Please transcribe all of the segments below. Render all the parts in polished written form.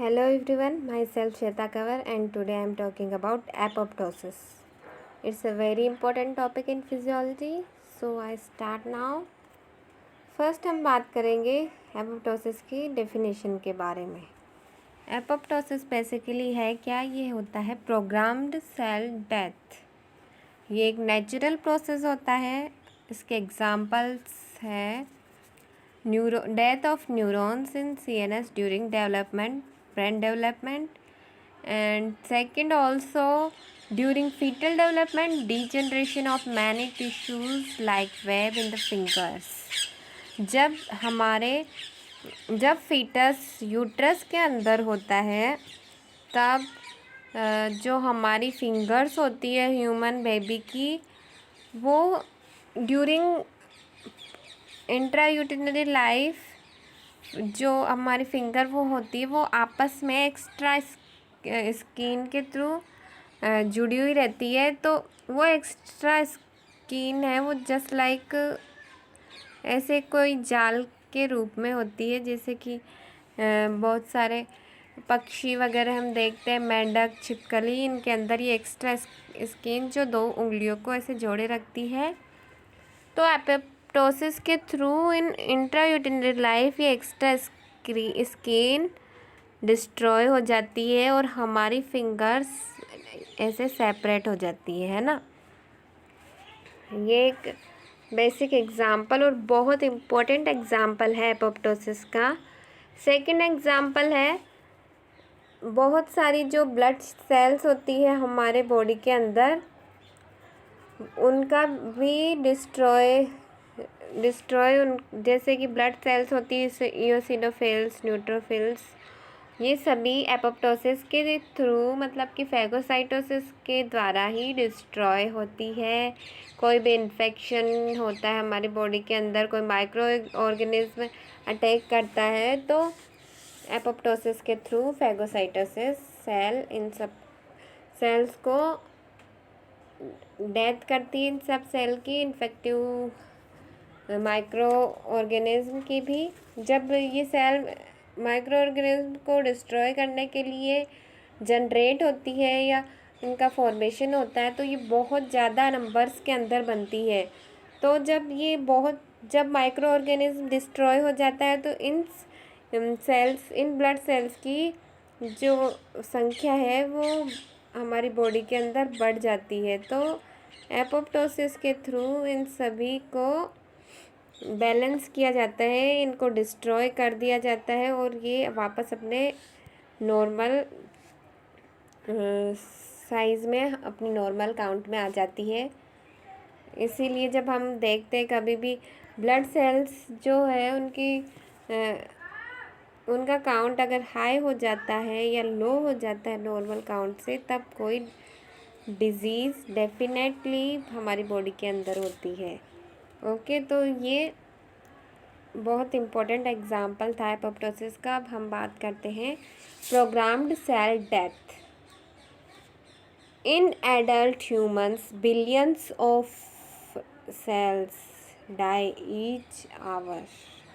Hello everyone, myself Shweta Kavar and today I am talking about apoptosis. It's a very important topic in physiology, so I start now. First हम बात करेंगे apoptosis की definition के बारे में। Apoptosis basically है क्या? ये होता है प्रोग्राम्ड सेल डेथ। ये एक नेचुरल प्रोसेस होता है। इसके एग्जांपल्स हैं death of neurons in CNS during development, brain development, and second also during fetal development, degeneration of many tissues like web in the fingers. जब फीटस यूट्रस के अंदर होता है तब जो हमारी फिंगर्स होती है ह्यूमन बेबी की, वो ड्यूरिंग इंट्रायूटिनरी लाइफ जो हमारी फिंगर वो होती है वो आपस में एक्स्ट्रा स्किन के थ्रू जुड़ी हुई रहती है। तो वो एक्स्ट्रा स्किन है वो जस्ट लाइक ऐसे कोई जाल के रूप में होती है। जैसे कि बहुत सारे पक्षी वगैरह हम देखते हैं, मेंढक, छिपकली, इनके अंदर ये एक्स्ट्रा स्किन जो दो उंगलियों को ऐसे जोड़े रखती है। तो एपोप्टोसिस के थ्रू इन इंट्रायूटिनरी लाइफ ये एक्स्ट्रा स्किन डिस्ट्रॉय हो जाती है और हमारी फिंगर्स ऐसे सेपरेट हो जाती है ना। ये एक बेसिक एग्जांपल और बहुत इम्पोर्टेंट एग्जांपल है एपोप्टोसिस का। सेकंड एग्जांपल है बहुत सारी जो ब्लड सेल्स होती है हमारे बॉडी के अंदर, उनका भी डिस्ट्रॉय जैसे कि ब्लड सेल्स होती है इओसिनोफिल्स, न्यूट्रोफिल्स, ये सभी एपोप्टोसिस के थ्रू मतलब कि फैगोसाइटोसिस के द्वारा ही डिस्ट्रॉय होती है। कोई भी इन्फेक्शन होता है हमारी बॉडी के अंदर, कोई माइक्रो ऑर्गेनिज्म अटैक करता है, तो एपोप्टोसिस के थ्रू फैगोसाइटोसिस सेल इन सब सेल्स को डेथ करती है, इन सब सेल की, इन्फेक्टिव माइक्रो ऑर्गेनिज्म की भी। जब ये सेल माइक्रो ऑर्गेनिज्म को डिस्ट्रॉय करने के लिए जनरेट होती है या इनका फॉर्मेशन होता है तो ये बहुत ज़्यादा नंबर्स के अंदर बनती है। तो जब माइक्रो ऑर्गेनिज्म डिस्ट्रॉय हो जाता है तो इन ब्लड सेल्स की जो संख्या है वो हमारी बॉडी के अंदर बढ़ जाती है। तो एपोप्टोसिस के थ्रू इन सभी को बैलेंस किया जाता है, इनको डिस्ट्रॉय कर दिया जाता है और ये वापस अपने नॉर्मल साइज़ में, अपनी नॉर्मल काउंट में आ जाती है। इसीलिए जब हम देखते हैं कभी भी ब्लड सेल्स जो है उनका काउंट अगर हाई हो जाता है या लो हो जाता है नॉर्मल काउंट से, तब कोई डिज़ीज़ डेफिनेटली हमारी बॉडी के अंदर होती है। ओके, तो ये बहुत इम्पोर्टेंट एग्जाम्पल था एपोप्टोसिस का। अब हम बात करते हैं programmed cell death. In adult humans billions of cells die each hour.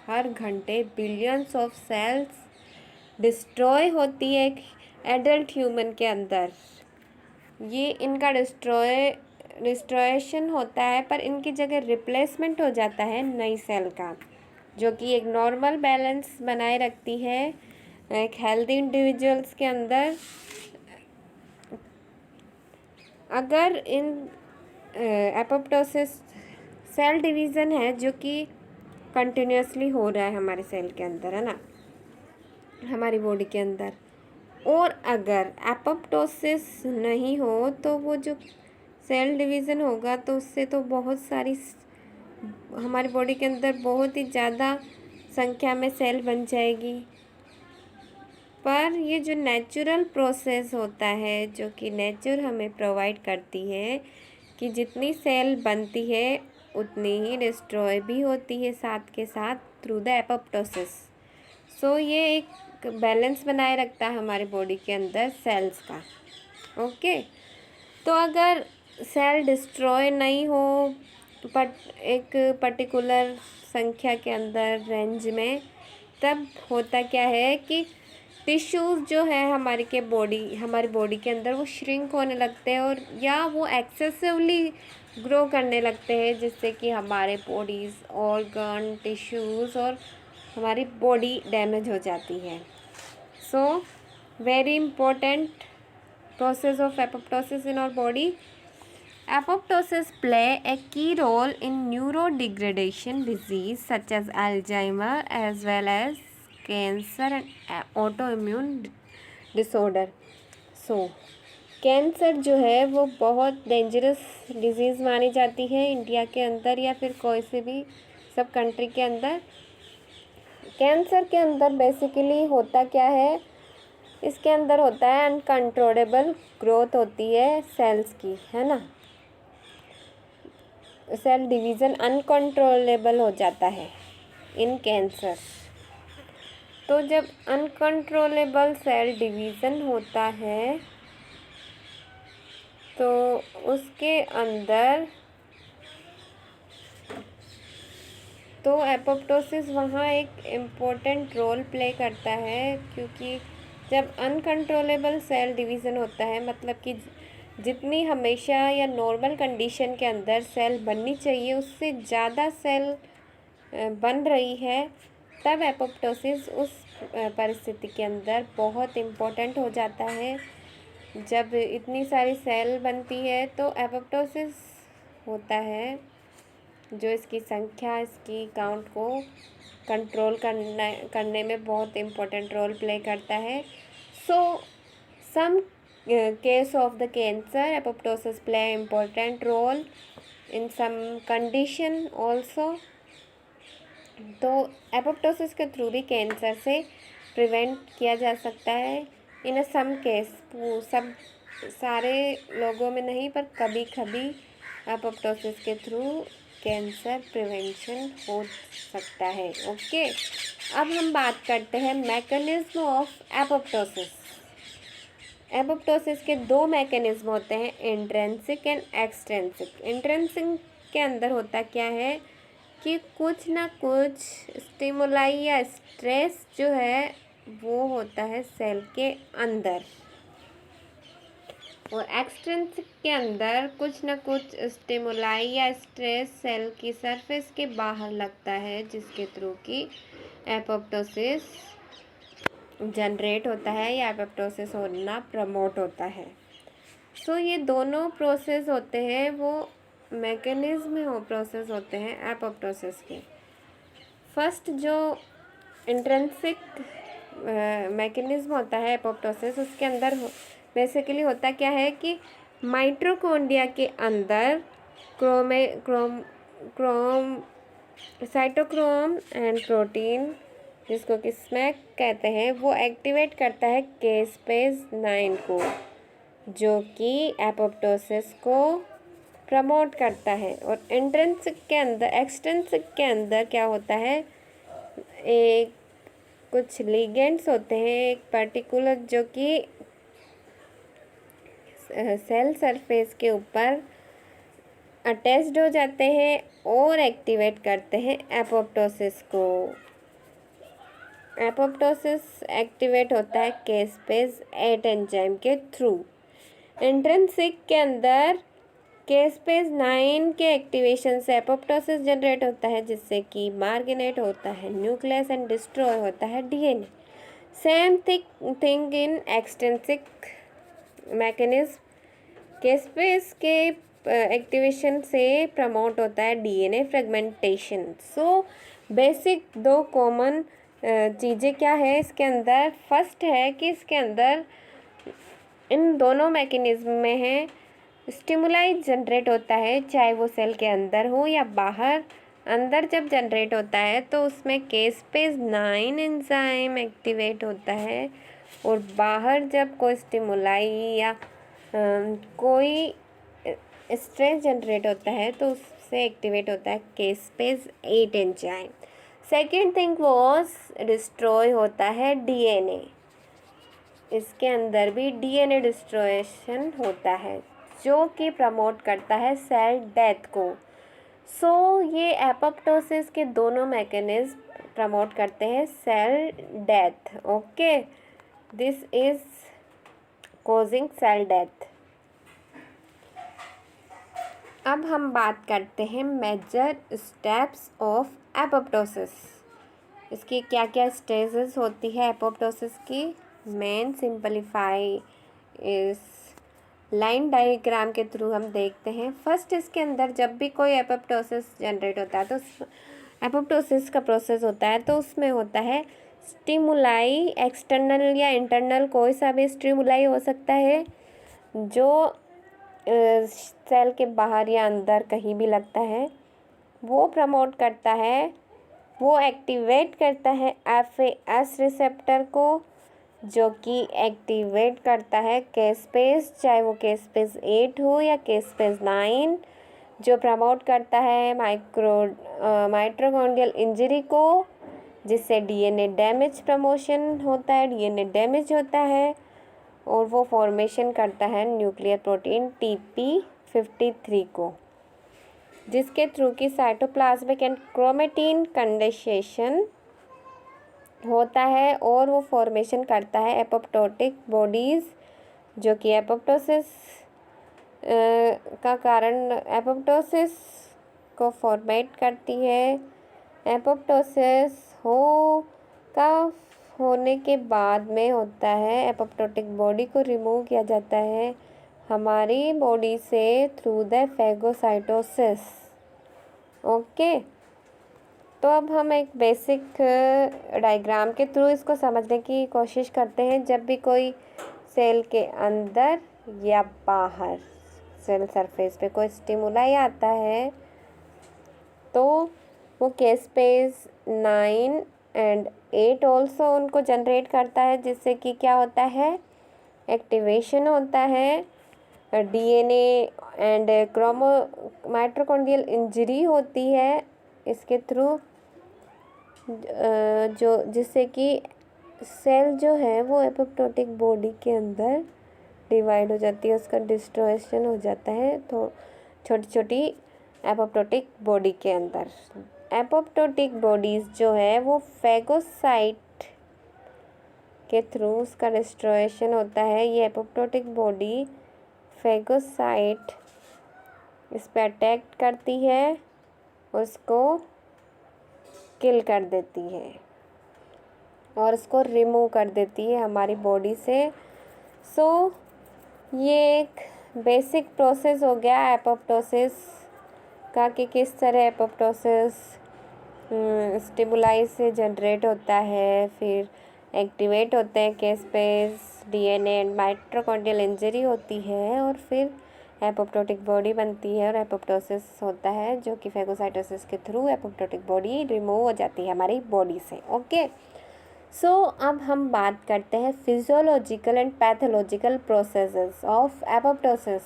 हर घंटे बिलियंस ऑफ सेल्स डिस्ट्रॉय होती है एडल्ट ह्यूमन के अंदर। ये इनका डिस्ट्रॉयशन होता है, पर इनकी जगह रिप्लेसमेंट हो जाता है नई सेल का, जो कि एक नॉर्मल बैलेंस बनाए रखती है एक हेल्दी इंडिविजुअल्स के अंदर। अगर इन एपोप्टोसिस सेल डिवीज़न है जो कि कंटिन्यूसली हो रहा है हमारे सेल के अंदर, है ना, हमारी बॉडी के अंदर, और अगर एपोप्टोसिस नहीं हो तो वो जो सेल डिवीज़न होगा तो उससे तो बहुत सारी हमारी बॉडी के अंदर बहुत ही ज़्यादा संख्या में सेल बन जाएगी। पर ये जो नेचुरल प्रोसेस होता है जो कि नेचर हमें प्रोवाइड करती है कि जितनी सेल बनती है उतनी ही डिस्ट्रॉय भी होती है साथ के साथ थ्रू द एपोप्टोसिस। सो ये एक बैलेंस बनाए रखता है हमारी बॉडी के अंदर सेल्स का। ओके, तो अगर सेल डिस्ट्रॉय नहीं हो एक पर्टिकुलर संख्या के अंदर रेंज में, तब होता क्या है कि टिश्यूज़ जो है हमारी बॉडी के अंदर वो श्रिंक होने लगते हैं और या वो एक्सेसिवली ग्रो करने लगते हैं, जिससे कि हमारे बॉडीज़ ऑर्गन टिश्यूज़ और हमारी बॉडी डैमेज हो जाती है। So very important process of apoptosis in our body. Apoptosis play a key role in neurodegradation disease such as Alzheimer as well as cancer and autoimmune disorder. So cancer जो है वो बहुत dangerous disease मानी जाती है India के अंदर या फिर कोई से भी सब कंट्री के अंदर। कैंसर के अंदर बेसिकली होता क्या है, इसके अंदर होता है अनकंट्रोलेबल ग्रोथ होती है सेल्स की, है ना। सेल डिवीज़न अनकंट्रोलेबल हो जाता है इन कैंसर। तो जब अनकंट्रोलेबल सेल डिवीज़न होता है तो उसके अंदर तो एपोप्टोसिस वहाँ एक इम्पोर्टेंट रोल प्ले करता है, क्योंकि जब अनकंट्रोलेबल सेल डिवीज़न होता है मतलब कि जितनी हमेशा या नॉर्मल कंडीशन के अंदर सेल बननी चाहिए उससे ज़्यादा सेल बन रही है, तब एपोप्टोसिस उस परिस्थिति के अंदर बहुत इम्पोर्टेंट हो जाता है। जब इतनी सारी सेल बनती है तो एपोप्टोसिस होता है, जो इसकी संख्या, इसकी काउंट को कंट्रोल करने में बहुत इम्पोर्टेंट रोल प्ले करता है। So some case of the cancer apoptosis play important role in some condition also. तो एपोप्टोसिस के थ्रू भी कैंसर से प्रिवेंट किया जा सकता है इन सम केस। सब सारे लोगों में नहीं, पर कभी कभी एपोप्टोसिस के थ्रू कैंसर प्रिवेंशन हो सकता है। ओके, अब हम बात करते हैं मैकेनिज्म ऑफ एपोप्टोसिस। एपोप्टोसिस के दो मैकेनिज्म होते हैं, इंट्रिंसिक एंड एक्सट्रिंसिक। इंट्रिंसिक के अंदर होता क्या है कि कुछ ना कुछ स्टिमुलाई या स्ट्रेस जो है वो होता है सेल के अंदर, और एक्सट्रिंसिक के अंदर कुछ ना कुछ स्टिमुलाई या स्ट्रेस सेल की सरफेस के बाहर लगता है, जिसके थ्रू की एपोप्टोसिस जनरेट होता है या एपोप्टोसिस होना प्रमोट होता है। सो ये दोनों प्रोसेस होते हैं वो मैकेनिज्म हो प्रोसेस होते हैं एपोप्टोसिस के। फर्स्ट जो इंट्रिंसिक मैकेनिज्म होता है एपोप्टोसिस, उसके अंदर बेसिकली होता क्या है कि माइटोकॉन्ड्रिया के अंदर साइटोक्रोम एंड प्रोटीन, जिसको कि स्मैक कहते हैं, वो एक्टिवेट करता है केस्पेज 9 को, जो कि एपोप्टोसिस को प्रमोट करता है। और एक्सट्रिंसिक के अंदर क्या होता है, एक कुछ लिगेंड्स होते हैं एक पर्टिकुलर, जो कि सेल सरफेस के ऊपर अटैच्ड हो जाते हैं और एक्टिवेट करते हैं एपोप्टोसिस को। एपोप्टोसिस एक्टिवेट होता है केस्पेज 8 एंजाइम के थ्रू। इंट्रिंसिक के अंदर केस्पेज 9 के एक्टिवेशन से एपोप्टोसिस जनरेट होता है, जिससे कि मार्गिनेट होता है न्यूक्लियस एंड डिस्ट्रॉय होता है DNA. Same thing in extrinsic mechanism, caspase के एक्टिवेशन से प्रमोट होता है डीएनए फ्रेगमेंटेशन। सो बेसिक दो कॉमन चीज़ें क्या है इसके अंदर, फर्स्ट है कि इसके अंदर इन दोनों मैकेनिज्म में है स्टिमुलाई जनरेट होता है, चाहे वो सेल के अंदर हो या बाहर। अंदर जब जनरेट होता है तो उसमें केस्पेज 9 एंजाइम एक्टिवेट होता है, और बाहर जब कोई स्टिमुलाई या कोई स्ट्रेस जनरेट होता है तो उससे एक्टिवेट होता है केस्पेज 8 enzyme. Second thing was destroy होता है डीएनए। इसके अंदर भी डीएनए डिस्ट्रॉयशन होता है, जो कि प्रमोट करता है सेल डेथ को। सो ये एपोप्टोसिस के दोनों मैकेनिज्म प्रमोट करते हैं cell death. Okay, this is causing cell death. अब हम बात करते हैं मेजर स्टेप्स ऑफ एपोप्टोसिस। इसकी क्या क्या स्टेजेस होती है एपोप्टोसिस की। मेन सिंपलीफाई इस लाइन डायग्राम के थ्रू हम देखते हैं। फर्स्ट इसके अंदर जब भी कोई एपोप्टोसिस जनरेट होता है तो एपोप्टोसिस का प्रोसेस होता है तो उसमें होता है स्टिमुलाई, एक्सटर्नल या इंटरनल कोई सा भी स्टिमुलाई हो सकता है जो सेल के बाहर या अंदर कहीं भी लगता है, वो प्रमोट करता है, वो एक्टिवेट करता है FAS रिसेप्टर को, जो कि एक्टिवेट करता है केस्पेस, चाहे वो केस्पेस 8 हो या केस्पेस 9, जो प्रमोट करता है माइटोकॉन्ड्रियल इंजरी को, जिससे DNA डैमेज प्रमोशन होता है, DNA डैमेज होता है और वो फॉर्मेशन करता है न्यूक्लियर प्रोटीन TP53 को, जिसके थ्रू की साइटोप्लाज्मिक एंड क्रोमेटिन कंडेंसेशन होता है और वो फॉर्मेशन करता है एपोप्टोटिक बॉडीज़, जो कि एपोप्टोसिस का कारण एपोप्टोसिस को फॉर्मेट करती है। एपोप्टोसिस होने के बाद में होता है एपोप्टोटिक बॉडी को रिमूव किया जाता है हमारी बॉडी से थ्रू द फेगोसाइटोसिस। ओके, तो अब हम एक बेसिक डायग्राम के थ्रू इसको समझने की कोशिश करते हैं। जब भी कोई सेल के अंदर या बाहर सेल सरफेस पे कोई स्टिमुलाई आता है तो वो केस्पेस 9 एंड 8 ऑल्सो उनको जनरेट करता है, जिससे कि क्या होता है, एक्टिवेशन होता है, DNA एंड माइटोकॉन्ड्रियल इंजरी होती है इसके थ्रू, जो जिससे कि सेल जो है वो एपोप्टोटिक बॉडी के अंदर डिवाइड हो जाती है, उसका डिस्ट्रॉयशन हो जाता है तो छोटी छोटी एपोप्टोटिक बॉडी के अंदर। एपोप्टोटिक बॉडीज़ जो है वो फेगोसाइट के थ्रू उसका डिस्ट्रॉयशन होता है। ये एपोप्टोटिक बॉडी फेगोसाइट इस पर अटैक करती है, उसको किल कर देती है और इसको रिमूव कर देती है हमारी बॉडी से। ये एक बेसिक प्रोसेस हो गया एपोप्टोसिस का कि किस तरह एपोप्टोसिस स्टिमुलाई से जनरेट होता है, फिर एक्टिवेट होते हैं केस्पेस, DNA एंड माइटोकॉन्ड्रियल इंजरी होती है और फिर एपोप्टोटिक बॉडी बनती है और एपोप्टोसिस होता है, जो कि फेगोसाइटोसिस के थ्रू एपोप्टोटिक बॉडी रिमूव हो जाती है हमारी बॉडी से। ओके, अब हम बात करते हैं physiological and pathological processes of apoptosis.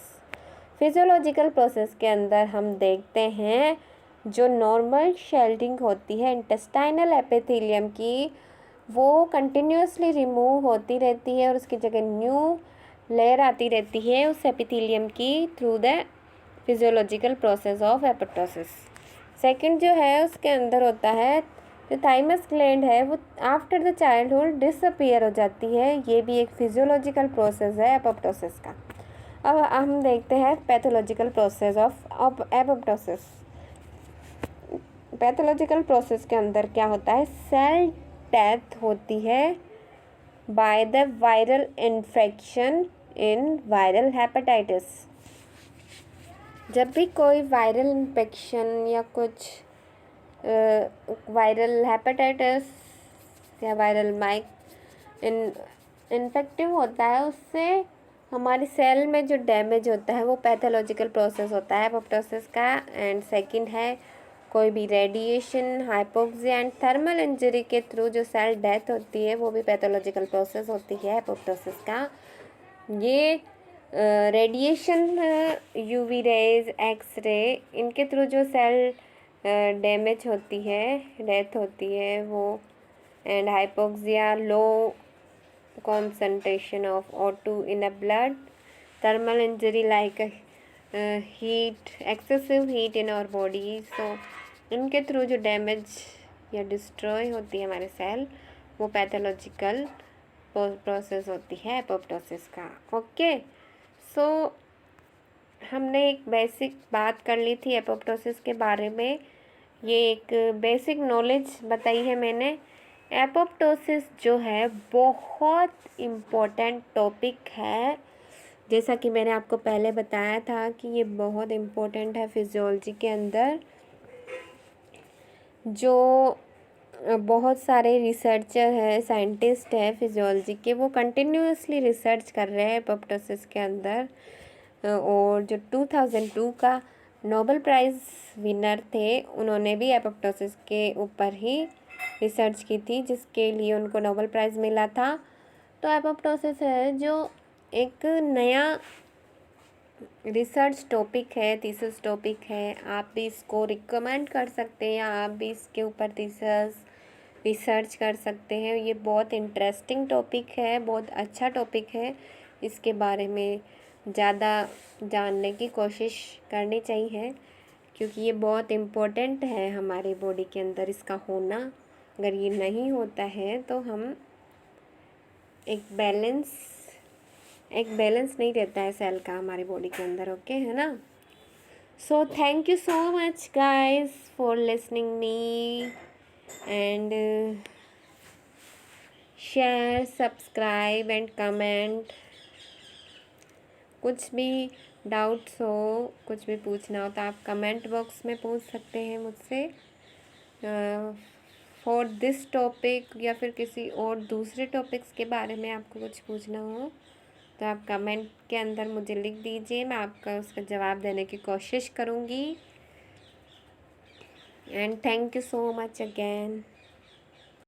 Physiological process के अंदर हम देखते हैं जो नॉर्मल शेल्डिंग होती है इंटेस्टाइनल एपिथेलियम की, वो कंटिन्यूसली रिमूव होती रहती है और उसकी जगह न्यू लेयर आती रहती है उस एपिथेलियम की through the physiological process of apoptosis. Second जो है उसके अंदर होता है जो थाइमस ग्लैंड है वो आफ्टर द चाइल्डहुड डिसअपीयर हो जाती है, ये भी एक फिजियोलॉजिकल प्रोसेस है एपोप्टोसिस का। अब हम देखते हैं pathological process of apoptosis. Pathological process के अंदर क्या होता है, सेल डेथ होती है by the viral infection in viral hepatitis. जब भी कोई वायरल इन्फेक्शन या कुछ वायरल हेपेटाइटिस या वायरल इन्फेक्टिव होता है, उससे हमारी सेल में जो डैमेज होता है वो पैथोलॉजिकल प्रोसेस होता है एपोप्टोसिस का। एंड सेकंड है कोई भी radiation, hypoxia and thermal injury के थ्रू जो सेल डेथ होती है वो भी पैथोलॉजिकल प्रोसेस होती है एपोप्टोसिस का। ये रेडिएशन, UV रेज, एक्सरे, इनके थ्रू जो सेल डैमेज होती है, डेथ होती है वो, and hypoxia, low concentration of O2 in a blood, thermal injury like heat, excessive heat in our body, so इनके थ्रू जो डैमेज या डिस्ट्रॉय होती है हमारे सेल वो पैथोलॉजिकल प्रोसेस होती है एपोप्टोसिस का। ओके, सो हमने एक बेसिक बात कर ली थी एपोप्टोसिस के बारे में, ये एक बेसिक नॉलेज बताई है मैंने। एपोप्टोसिस जो है बहुत इम्पोर्टेंट टॉपिक है, जैसा कि मैंने आपको पहले बताया था कि ये बहुत इम्पोर्टेंट है फिजियोलॉजी के अंदर। जो बहुत सारे रिसर्चर है, साइंटिस्ट है फिजियोलॉजी के, वो कंटिन्यूसली रिसर्च कर रहे हैं एपोप्टोसिस के अंदर। और जो 2002 का नोबेल प्राइज़ विनर थे, उन्होंने भी एपोप्टोसिस के ऊपर ही रिसर्च की थी, जिसके लिए उनको नोबेल प्राइज़ मिला था। तो एपोप्टोसिस है जो एक नया रिसर्च टॉपिक है, थीसिस टॉपिक है। आप भी इसको रिकमेंड कर सकते हैं, या आप भी इसके ऊपर थीसिस रिसर्च कर सकते हैं। ये बहुत इंटरेस्टिंग टॉपिक है, बहुत अच्छा टॉपिक है। इसके बारे में ज़्यादा जानने की कोशिश करनी चाहिए, क्योंकि ये बहुत इम्पोर्टेंट है हमारी बॉडी के अंदर इसका होना। अगर ये नहीं होता है तो हम एक बैलेंस नहीं रहता है सेल का हमारी बॉडी के अंदर। ओके, है ना। So thank you so much guys for listening me, and share, subscribe and comment. कुछ भी डाउट्स हो, कुछ भी पूछना हो तो आप कमेंट बॉक्स में पूछ सकते हैं मुझसे फॉर दिस टॉपिक, या फिर किसी और दूसरे टॉपिक्स के बारे में आपको कुछ पूछना हो तो आप कमेंट के अंदर मुझे लिख दीजिए, मैं आपका उसका जवाब देने की कोशिश करूँगी। And thank you so much again.